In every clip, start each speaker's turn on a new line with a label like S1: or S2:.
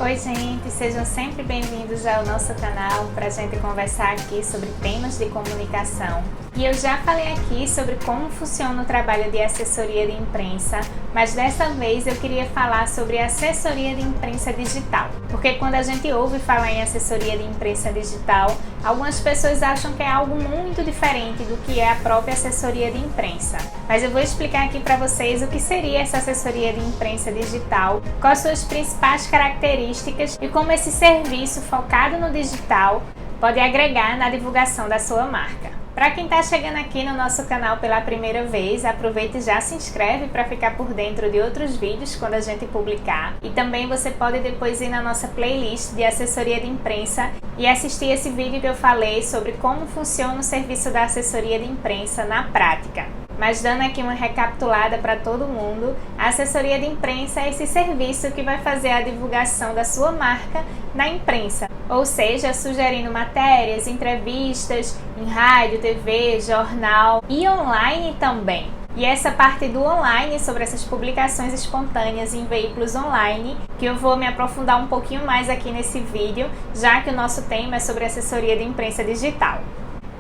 S1: Oi gente, sejam sempre bem-vindos ao nosso canal para a gente conversar aqui sobre temas de comunicação. E eu já falei aqui sobre como funciona o trabalho de assessoria de imprensa, mas dessa vez eu queria falar sobre assessoria de imprensa digital. Porque quando a gente ouve falar em assessoria de imprensa digital, algumas pessoas acham que é algo muito diferente do que é a própria assessoria de imprensa. Mas eu vou explicar aqui para vocês o que seria essa assessoria de imprensa digital, quais as suas principais características e como esse serviço focado no digital pode agregar na divulgação da sua marca. Para quem está chegando aqui no nosso canal pela primeira vez, aproveite e já se inscreve para ficar por dentro de outros vídeos quando a gente publicar. E também você pode depois ir na nossa playlist de assessoria de imprensa e assistir esse vídeo que eu falei sobre como funciona o serviço da assessoria de imprensa na prática. Mas dando aqui uma recapitulada para todo mundo, a assessoria de imprensa é esse serviço que vai fazer a divulgação da sua marca na imprensa, ou seja, sugerindo matérias, entrevistas em rádio, TV, jornal e online também. E essa parte do online, sobre essas publicações espontâneas em veículos online, que eu vou me aprofundar um pouquinho mais aqui nesse vídeo, já que o nosso tema é sobre assessoria de imprensa digital.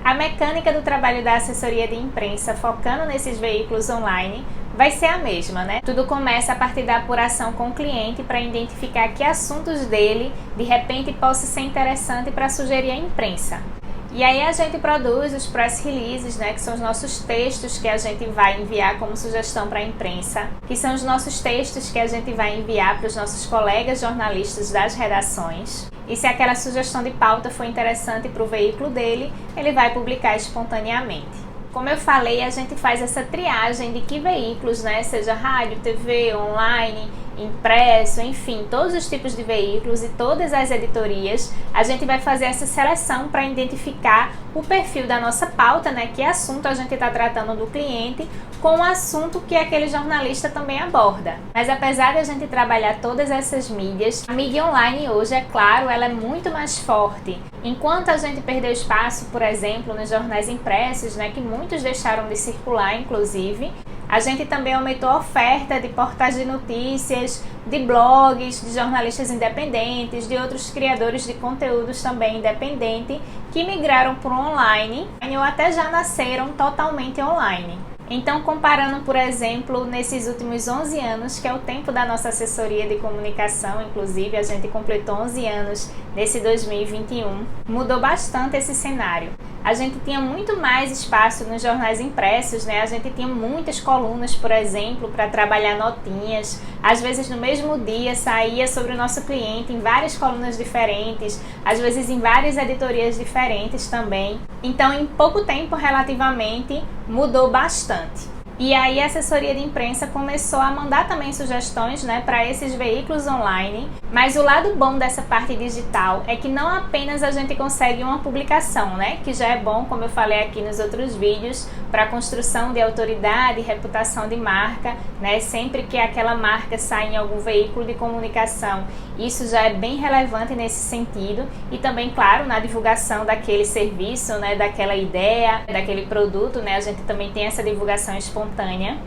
S1: A mecânica do trabalho da assessoria de imprensa focando nesses veículos online vai ser a mesma, né? Tudo começa a partir da apuração com o cliente para identificar que assuntos dele de repente possam ser interessantes para sugerir à imprensa. E aí a gente produz os press releases, né, que são os nossos textos que a gente vai enviar como sugestão para a imprensa, que são os nossos textos que a gente vai enviar para os nossos colegas jornalistas das redações. E se aquela sugestão de pauta for interessante para o veículo dele, ele vai publicar espontaneamente. Como eu falei, a gente faz essa triagem de que veículos, né, seja rádio, TV, online, impresso, enfim, todos os tipos de veículos e todas as editorias, a gente vai fazer essa seleção para identificar o perfil da nossa pauta, né, que assunto a gente está tratando do cliente, com o assunto que aquele jornalista também aborda. Mas apesar de a gente trabalhar todas essas mídias, a mídia online hoje, é claro, ela é muito mais forte. Enquanto a gente perdeu espaço, por exemplo, nos jornais impressos, né, que muitos deixaram de circular, inclusive, a gente também aumentou a oferta de portais de notícias, de blogs, de jornalistas independentes, de outros criadores de conteúdos também independentes que migraram para o online ou até já nasceram totalmente online. Então, comparando, por exemplo, nesses últimos 11 anos, que é o tempo da nossa assessoria de comunicação, inclusive a gente completou 11 anos nesse 2021, mudou bastante esse cenário. A gente tinha muito mais espaço nos jornais impressos, né? A gente tinha muitas colunas, por exemplo, para trabalhar notinhas. Às vezes no mesmo dia saía sobre o nosso cliente em várias colunas diferentes, às vezes em várias editorias diferentes também. Então, em pouco tempo, relativamente, mudou bastante. E aí a assessoria de imprensa começou a mandar também sugestões, né, para esses veículos online. Mas o lado bom dessa parte digital é que não apenas a gente consegue uma publicação, né, que já é bom, como eu falei aqui nos outros vídeos, para a construção de autoridade e reputação de marca, né, sempre que aquela marca sai em algum veículo de comunicação, isso já é bem relevante nesse sentido. E também, claro, na divulgação daquele serviço, né, daquela ideia, daquele produto, né, a gente também tem essa divulgação espontânea.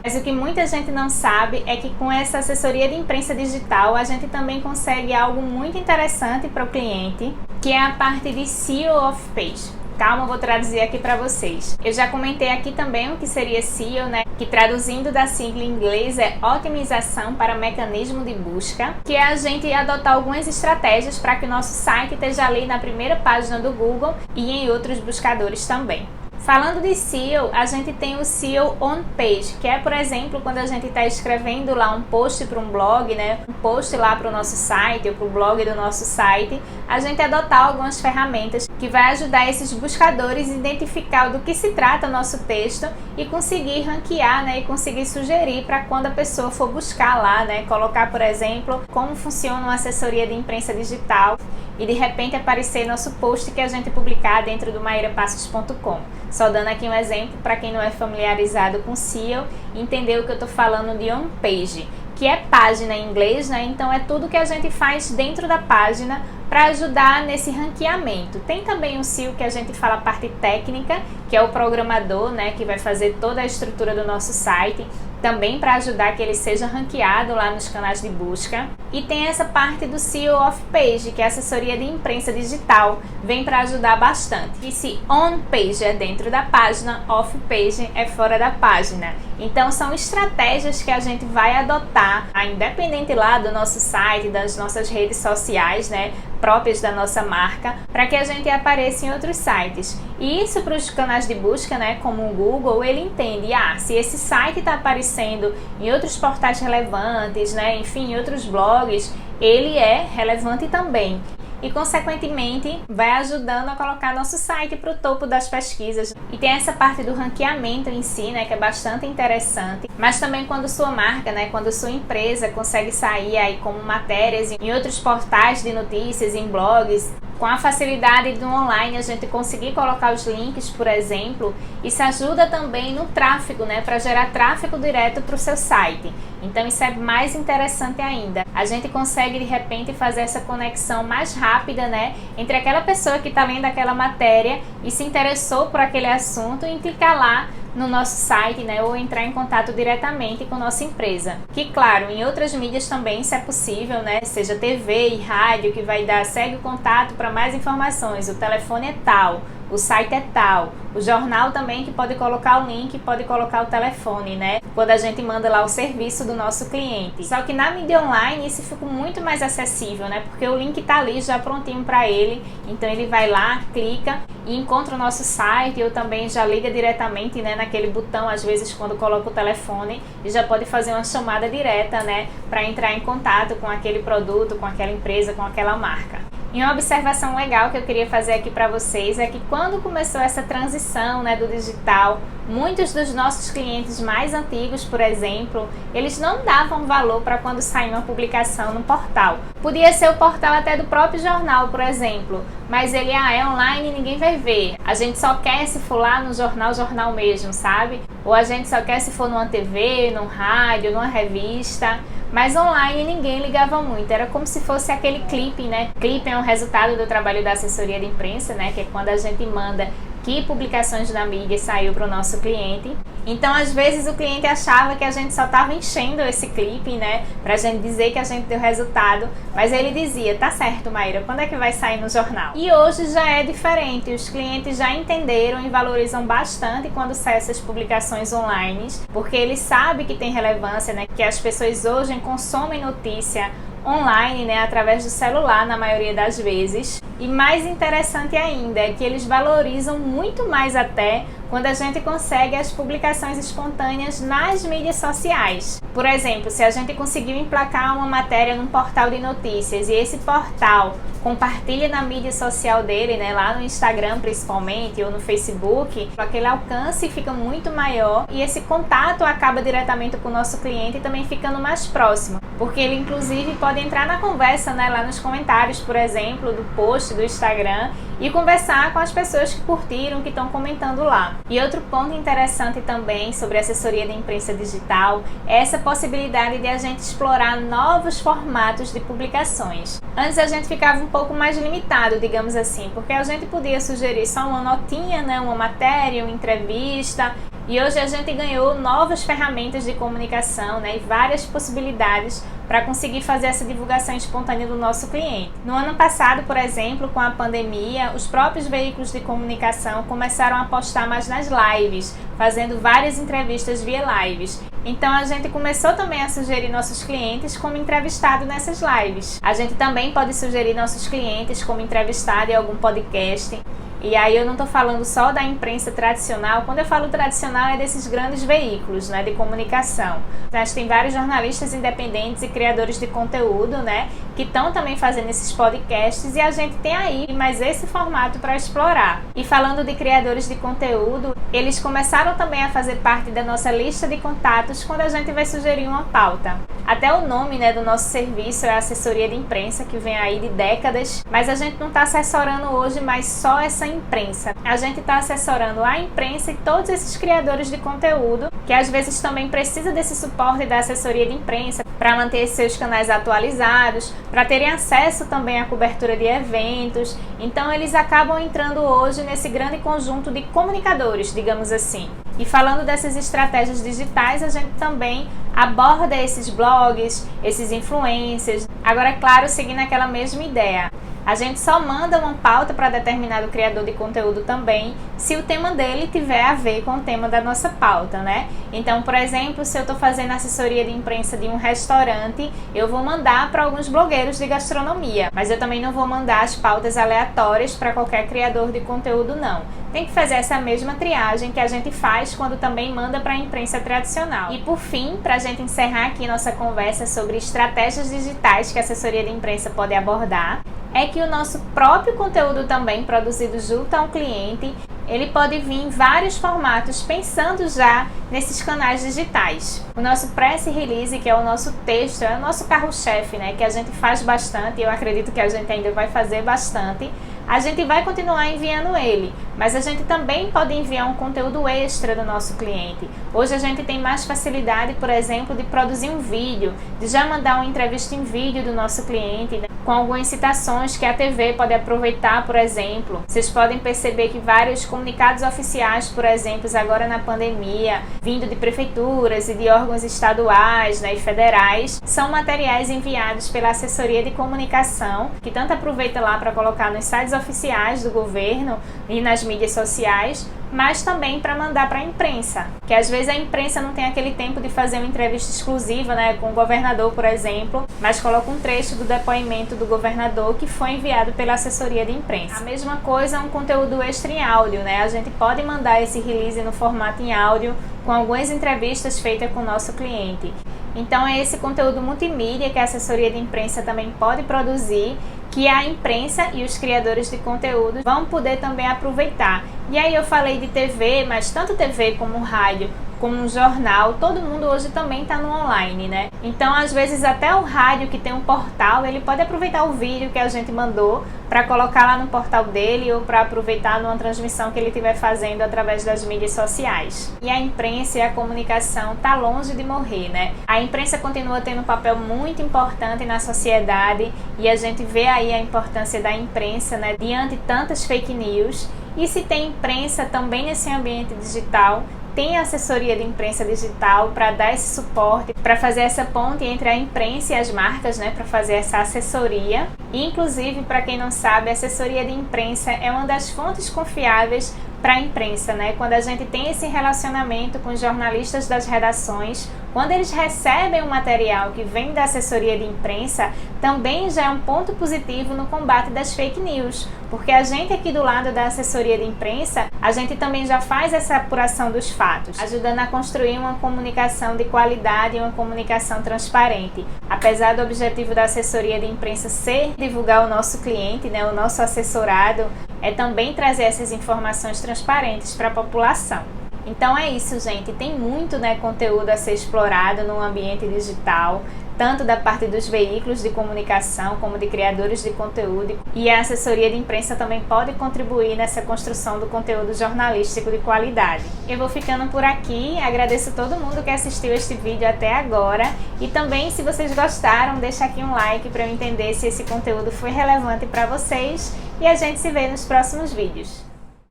S1: Mas o que muita gente não sabe é que com essa assessoria de imprensa digital a gente também consegue algo muito interessante para o cliente, que é a parte de SEO of Page. Calma, eu vou traduzir aqui para vocês. Eu já comentei aqui também o que seria SEO, né? Que traduzindo da sigla em inglês é otimização para mecanismo de busca, que é a gente adotar algumas estratégias para que o nosso site esteja ali na primeira página do Google e em outros buscadores também. Falando de SEO, a gente tem o SEO on page, que é, por exemplo, quando a gente está escrevendo lá um post para um blog, né, um post lá para o nosso site ou para o blog do nosso site, a gente adotar algumas ferramentas que vai ajudar esses buscadores a identificar do que se trata o nosso texto e conseguir ranquear, né, e conseguir sugerir para quando a pessoa for buscar lá, né, colocar, por exemplo, como funciona uma assessoria de imprensa digital e de repente aparecer nosso post que a gente publicar dentro do mairapassos.com. Só dando aqui um exemplo para quem não é familiarizado com SEO, entender o que eu estou falando de on page, que é página em inglês, né? Então é tudo que a gente faz dentro da página para ajudar nesse ranqueamento. Tem também o SEO que a gente fala a parte técnica, que é o programador, né, que vai fazer toda a estrutura do nosso site, também para ajudar que ele seja ranqueado lá nos canais de busca. E tem essa parte do SEO off-page, que é a assessoria de imprensa digital, vem para ajudar bastante. E se on-page é dentro da página, off-page é fora da página. Então são estratégias que a gente vai adotar, independente lá do nosso site, das nossas redes sociais, né, próprias da nossa marca, para que a gente apareça em outros sites. E isso para os canais de busca, né, como o Google, ele entende, se esse site está aparecendo em outros portais relevantes, né, enfim, em outros blogs, ele é relevante também. E, consequentemente, vai ajudando a colocar nosso site para o topo das pesquisas. E tem essa parte do ranqueamento em si, né, que é bastante interessante. Mas também quando sua marca, né, quando sua empresa consegue sair aí como matérias em outros portais de notícias, em blogs, com a facilidade do online, a gente conseguir colocar os links, por exemplo, isso ajuda também no tráfego, né, para gerar tráfego direto para o seu site. Então isso é mais interessante ainda. A gente consegue de repente fazer essa conexão mais rápida, né, entre aquela pessoa que está lendo aquela matéria e se interessou por aquele assunto e clicar lá no nosso site, né, ou entrar em contato diretamente com nossa empresa. Que claro, em outras mídias também isso é possível, né, seja TV e rádio, que vai dar segue o contato para mais informações, o telefone é tal, o site é tal, o jornal também que pode colocar o link, pode colocar o telefone, né, quando a gente manda lá o serviço do nosso cliente. Só que na mídia online isso fica muito mais acessível, né, porque o link tá ali já prontinho para ele, então ele vai lá, clica e encontra o nosso site, ou também já liga diretamente, né, naquele botão, às vezes quando coloca o telefone, e já pode fazer uma chamada direta, né, para entrar em contato com aquele produto, com aquela empresa, com aquela marca. E uma observação legal que eu queria fazer aqui para vocês é que quando começou essa transição, né, do digital, muitos dos nossos clientes mais antigos, por exemplo, eles não davam valor para quando saía uma publicação no portal. Podia ser o portal até do próprio jornal, por exemplo, mas ele é online e ninguém vai ver. A gente só quer se for lá no jornal mesmo, sabe? Ou a gente só quer se for numa TV, num rádio, numa revista. Mas online ninguém ligava muito, era como se fosse aquele clipe, né? Clipe é um resultado do trabalho da assessoria de imprensa, né? Que é quando a gente manda que publicações da mídia saiu para o nosso cliente. Então, às vezes, o cliente achava que a gente só estava enchendo esse clipe, né? Pra gente dizer que a gente deu resultado. Mas ele dizia, tá certo, Maíra, quando é que vai sair no jornal? E hoje já é diferente. Os clientes já entenderam e valorizam bastante quando saem essas publicações online, porque eles sabem que tem relevância, né? Que as pessoas hoje consomem notícia online, né, através do celular na maioria das vezes. E mais interessante ainda é que eles valorizam muito mais até quando a gente consegue as publicações espontâneas nas mídias sociais. Por exemplo, se a gente conseguiu emplacar uma matéria num portal de notícias e esse portal compartilha na mídia social dele, né, lá no Instagram principalmente, ou no Facebook, aquele alcance fica muito maior e esse contato acaba diretamente com o nosso cliente e também ficando mais próximo, porque ele inclusive pode entrar na conversa, né, lá nos comentários, por exemplo, do post do Instagram e conversar com as pessoas que curtiram, que estão comentando lá. E outro ponto interessante também sobre a assessoria de imprensa digital é essa possibilidade de a gente explorar novos formatos de publicações. Antes a gente ficava um pouco mais limitado, digamos assim, porque a gente podia sugerir só uma notinha, né, uma matéria, uma entrevista. E hoje a gente ganhou novas ferramentas de comunicação, né, e várias possibilidades para conseguir fazer essa divulgação espontânea do nosso cliente. No ano passado, por exemplo, com a pandemia, os próprios veículos de comunicação começaram a apostar mais nas lives, fazendo várias entrevistas via lives. Então a gente começou também a sugerir nossos clientes como entrevistado nessas lives. A gente também pode sugerir nossos clientes como entrevistado em algum podcast. E aí eu não estou falando só da imprensa tradicional. Quando eu falo tradicional é desses grandes veículos, né, de comunicação. Mas tem vários jornalistas independentes e criadores de conteúdo, né, que estão também fazendo esses podcasts e a gente tem aí mais esse formato para explorar. E falando de criadores de conteúdo, eles começaram também a fazer parte da nossa lista de contatos quando a gente vai sugerir uma pauta. Até o nome, né, do nosso serviço é assessoria de imprensa, que vem aí de décadas, mas a gente não está assessorando hoje mais só essa imprensa. A gente está assessorando a imprensa e todos esses criadores de conteúdo, que às vezes também precisa desse suporte da assessoria de imprensa para manter seus canais atualizados, para terem acesso também à cobertura de eventos. Então eles acabam entrando hoje nesse grande conjunto de comunicadores, digamos assim. E falando dessas estratégias digitais, a gente também aborda esses blogs, esses influencers. Agora, é claro, seguindo aquela mesma ideia. A gente só manda uma pauta para determinado criador de conteúdo também, se o tema dele tiver a ver com o tema da nossa pauta, né? Então, por exemplo, se eu estou fazendo assessoria de imprensa de um restaurante, eu vou mandar para alguns blogueiros de gastronomia, mas eu também não vou mandar as pautas aleatórias para qualquer criador de conteúdo, não. Tem que fazer essa mesma triagem que a gente faz quando também manda para a imprensa tradicional. E por fim, para a gente encerrar aqui nossa conversa sobre estratégias digitais que a assessoria de imprensa pode abordar, é que o nosso próprio conteúdo também produzido junto a um cliente, ele pode vir em vários formatos, pensando já nesses canais digitais. O nosso press release, que é o nosso texto, é o nosso carro-chefe, né, que a gente faz bastante, eu acredito que a gente ainda vai fazer bastante. A gente vai continuar enviando ele, mas a gente também pode enviar um conteúdo extra do nosso cliente. Hoje a gente tem mais facilidade, por exemplo, de produzir um vídeo, de já mandar uma entrevista em vídeo do nosso cliente, né, com algumas citações que a TV pode aproveitar, por exemplo. Vocês podem perceber que vários comunicados oficiais, por exemplo, agora na pandemia, vindo de prefeituras e de órgãos estaduais, né, e federais, são materiais enviados pela assessoria de comunicação, que tanto aproveita lá para colocar nos sites oficiais do governo e nas mídias sociais, mas também para mandar para a imprensa, que às vezes a imprensa não tem aquele tempo de fazer uma entrevista exclusiva, né, com o governador, por exemplo, mas coloca um trecho do depoimento do governador que foi enviado pela assessoria de imprensa. A mesma coisa, um conteúdo extra em áudio, né? A gente pode mandar esse release no formato em áudio com algumas entrevistas feitas com o nosso cliente. Então é esse conteúdo multimídia que a assessoria de imprensa também pode produzir, que a imprensa e os criadores de conteúdo vão poder também aproveitar. E aí eu falei de TV, mas tanto TV como rádio, como um jornal, todo mundo hoje também está no online, né? Então, às vezes, até o rádio que tem um portal, ele pode aproveitar o vídeo que a gente mandou para colocar lá no portal dele ou para aproveitar numa transmissão que ele estiver fazendo através das mídias sociais. E a imprensa e a comunicação tá longe de morrer, né? A imprensa continua tendo um papel muito importante na sociedade e a gente vê aí a importância da imprensa, né, diante de tantas fake news. E se tem imprensa também nesse ambiente digital, tem assessoria de imprensa digital para dar esse suporte, para fazer essa ponte entre a imprensa e as marcas, né, para fazer essa assessoria. E, inclusive, para quem não sabe, a assessoria de imprensa é uma das fontes confiáveis para a imprensa, né? Quando a gente tem esse relacionamento com os jornalistas das redações, quando eles recebem um material que vem da assessoria de imprensa, também já é um ponto positivo no combate das fake news, porque a gente aqui do lado da assessoria de imprensa, a gente também já faz essa apuração dos fatos, ajudando a construir uma comunicação de qualidade e uma comunicação transparente. Apesar do objetivo da assessoria de imprensa ser divulgar o nosso cliente, né, o nosso assessorado, é também trazer essas informações transparentes para a população. Então é isso, gente. Tem muito, né, conteúdo a ser explorado no ambiente digital, tanto da parte dos veículos de comunicação como de criadores de conteúdo. E a assessoria de imprensa também pode contribuir nessa construção do conteúdo jornalístico de qualidade. Eu vou ficando por aqui. Agradeço a todo mundo que assistiu este vídeo até agora. E também, se vocês gostaram, deixa aqui um like para eu entender se esse conteúdo foi relevante para vocês. E a gente se vê nos próximos vídeos.